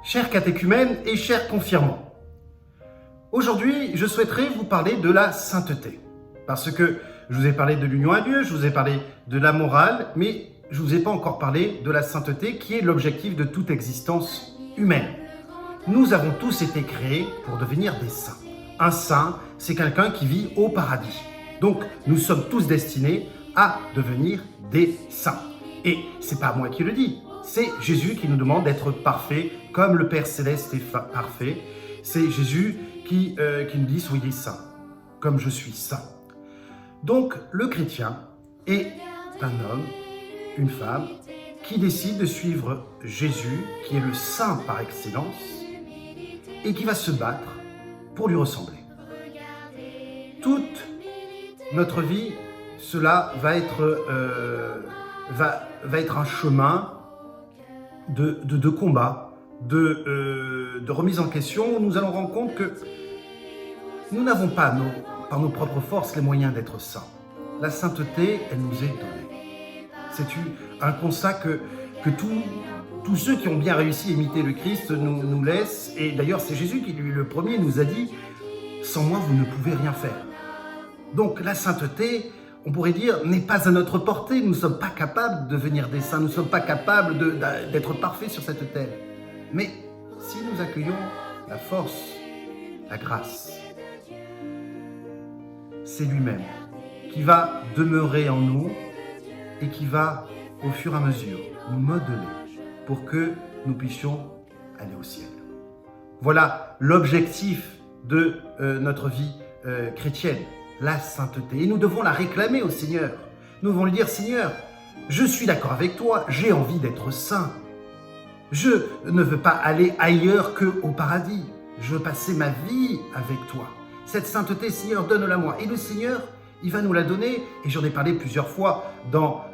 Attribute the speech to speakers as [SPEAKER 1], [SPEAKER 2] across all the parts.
[SPEAKER 1] Chers catéchumènes et chers confirmants, aujourd'hui, je souhaiterais vous parler de la sainteté. Parce que je vous ai parlé de l'union à Dieu, je vous ai parlé de la morale, mais je ne vous ai pas encore parlé de la sainteté qui est l'objectif de toute existence humaine. Nous avons tous été créés pour devenir des saints. Un saint, c'est quelqu'un qui vit au paradis. Donc, nous sommes tous destinés à devenir des saints. Et c'est pas moi qui le dis, c'est Jésus qui nous demande d'être parfait, comme le Père Céleste est parfait. C'est Jésus qui nous dit « Soyez saints, comme je suis saint ». Donc, le chrétien est un homme, une femme, qui décide de suivre Jésus, qui est le saint par excellence, et qui va se battre pour lui ressembler. Toute notre vie, cela va être un chemin de combat, de remise en question, où nous allons rendre compte que nous n'avons pas, par nos propres forces, les moyens d'être saints. La sainteté, elle nous est donnée. C'est un constat que tous ceux qui ont bien réussi à imiter le Christ nous laissent. Et d'ailleurs, c'est Jésus qui, lui, le premier, nous a dit « Sans moi, vous ne pouvez rien faire ». Donc, la sainteté, on pourrait dire, n'est pas à notre portée. Nous ne sommes pas capables de devenir des saints. Nous ne sommes pas capables d'être parfaits sur cette terre. Mais si nous accueillons la force, la grâce, c'est lui-même qui va demeurer en nous et qui va, au fur et à mesure, nous modeler pour que nous puissions aller au ciel. Voilà l'objectif de notre vie chrétienne, la sainteté. Et nous devons la réclamer au Seigneur. Nous devons lui dire « Seigneur, je suis d'accord avec toi, j'ai envie d'être saint. Je ne veux pas aller ailleurs qu'au paradis. Je veux passer ma vie avec toi. Cette sainteté, Seigneur, donne-la moi. » Et le Seigneur, il va nous la donner, et j'en ai parlé plusieurs fois dans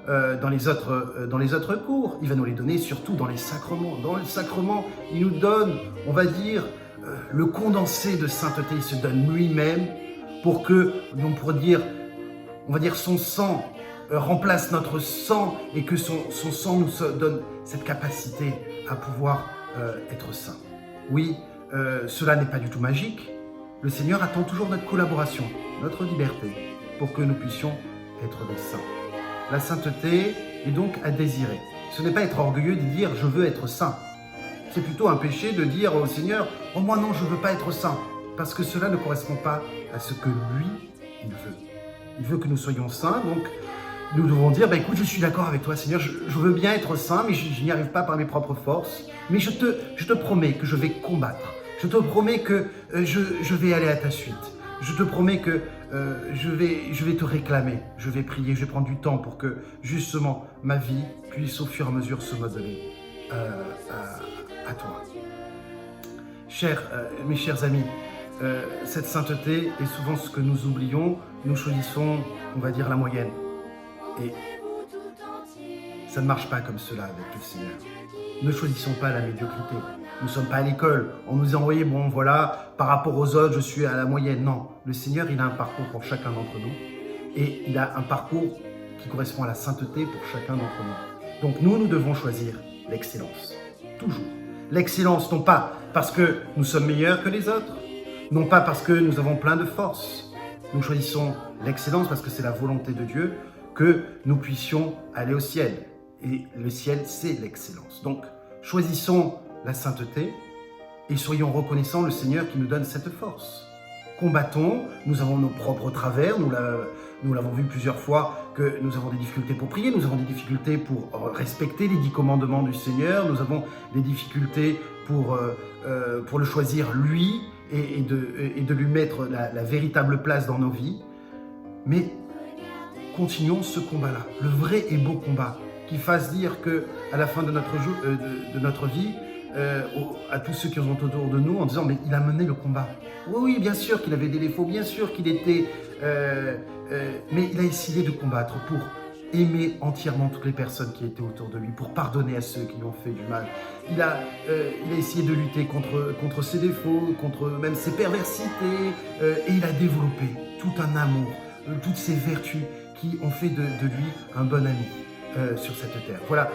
[SPEAKER 1] les autres cours. Il va nous les donner surtout dans les sacrements. Dans le sacrement, il nous donne, on va dire, le condensé de sainteté. Il se donne lui-même pour que, on pourrait dire, on va dire son sang remplace notre sang et que son sang nous donne cette capacité à pouvoir être saint. Oui, cela n'est pas du tout magique. Le Seigneur attend toujours notre collaboration, notre liberté, pour que nous puissions être des saints. La sainteté est donc à désirer. Ce n'est pas être orgueilleux de dire « je veux être saint ». C'est plutôt un péché de dire au Seigneur « oh moi non, je ne veux pas être saint », parce que cela ne correspond pas à ce que lui, il veut. Il veut que nous soyons saints, donc nous devons dire « écoute, je suis d'accord avec toi Seigneur, je veux bien être saint, mais je n'y arrive pas par mes propres forces, mais je te promets que je vais combattre. Je te promets que je vais aller à ta suite. Je te promets que je vais te réclamer. Je vais prier, je vais prendre du temps pour que justement ma vie puisse au fur et à mesure se modeler à toi. Mes chers amis, cette sainteté est souvent ce que nous oublions. Nous choisissons, on va dire, la moyenne. Et ça ne marche pas comme cela avec le Seigneur. Ne choisissons pas la médiocrité. Nous ne sommes pas à l'école. On nous a envoyé, bon voilà, par rapport aux autres, je suis à la moyenne. Non, le Seigneur, il a un parcours pour chacun d'entre nous. Et il a un parcours qui correspond à la sainteté pour chacun d'entre nous. Donc nous devons choisir l'excellence. Toujours. L'excellence, non pas parce que nous sommes meilleurs que les autres, non pas parce que nous avons plein de force. Nous choisissons l'excellence parce que c'est la volonté de Dieu que nous puissions aller au ciel. Et le ciel, c'est l'excellence. Donc, choisissons la sainteté et soyons reconnaissants le Seigneur qui nous donne cette force. Combattons, nous avons nos propres travers, nous l'avons vu plusieurs fois que nous avons des difficultés pour prier, nous avons des difficultés pour respecter les 10 commandements du Seigneur, nous avons des difficultés pour le choisir lui et de lui mettre la véritable place dans nos vies. Mais continuons ce combat-là, le vrai et beau combat, qui fasse dire qu'à la fin de notre vie, à tous ceux qui sont autour de nous, en disant « mais il a mené le combat ». Oui, bien sûr qu'il avait des défauts, bien sûr qu'il était... mais il a essayé de combattre pour aimer entièrement toutes les personnes qui étaient autour de lui, pour pardonner à ceux qui lui ont fait du mal. Il a essayé de lutter contre ses défauts, contre même ses perversités, et il a développé tout un amour, toutes ces vertus qui ont fait de lui un bon ami. sur cette terre. Voilà,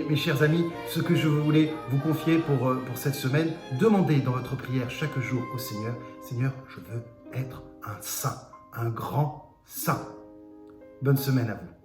[SPEAKER 1] mes chers amis, ce que je voulais vous confier pour cette semaine. Demandez dans votre prière chaque jour au Seigneur, Seigneur, je veux être un saint, un grand saint. Bonne semaine à vous.